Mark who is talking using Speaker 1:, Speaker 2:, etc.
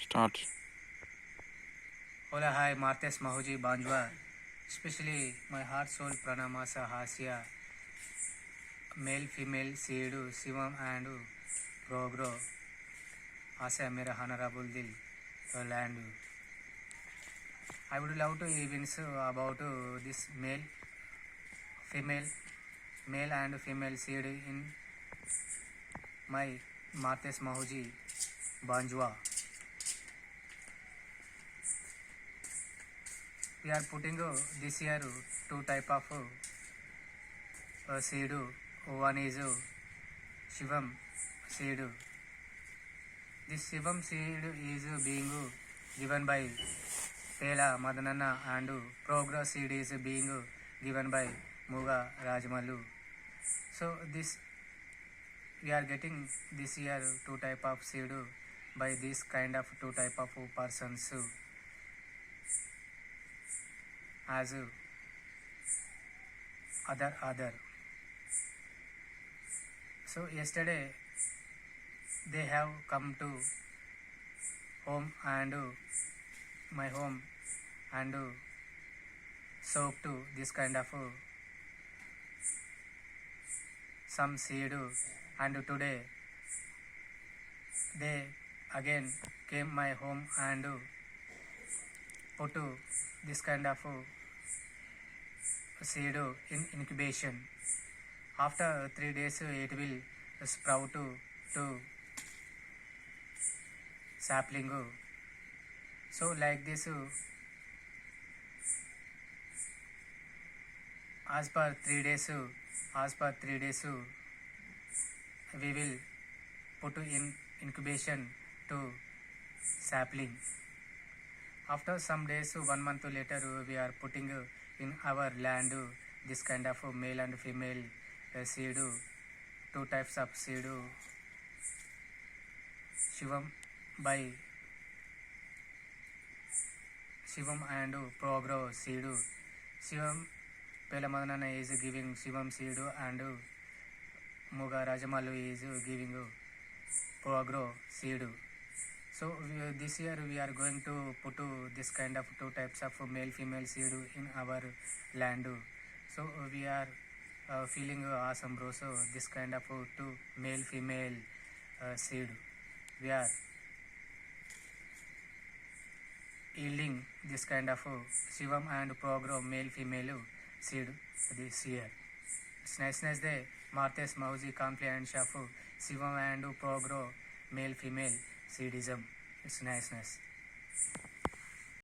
Speaker 1: Start.
Speaker 2: Hola, hi, Martes Mahuji Banjwa. Especially my heart, soul, pranamasa, hasya, male, female, seedu, Shivam and Progro, Asa Mera Honorable Dil, land. I would love to events about this male, female, male and female seed in my Martes Mahuji Banjwa. We are putting this year two type of seed. One is Shivam seed. This Shivam seed is being given by Pela Madanana and Progress seed is being given by Muga Rajmalu. So this we are getting this year two type of seed by this kind of two type of persons as other. So yesterday they have come to home and my home and soaked this kind of some seed and today they again came my home and put this kind of seed in incubation. After 3 days it will sprout to sapling. So like this as per 3 days we will put in incubation to sapling. After some days 1 month later we are putting in our land this kind of male and female seed, two types of seed, Shivam by Shivam and Progro seed. Shivam Pelamadana is giving Shivam seed and Muga Rajamalu is giving Progro seed. So this year we are going to put this kind of two types of male female seed in our land. So we are feeling awesome bro. So this kind of two male female seed we are yielding this kind of Shivam and Progro male female seed this year. It's nice day Martes Mahuji compliance of Shivam and Progro male female seedism. It's nice.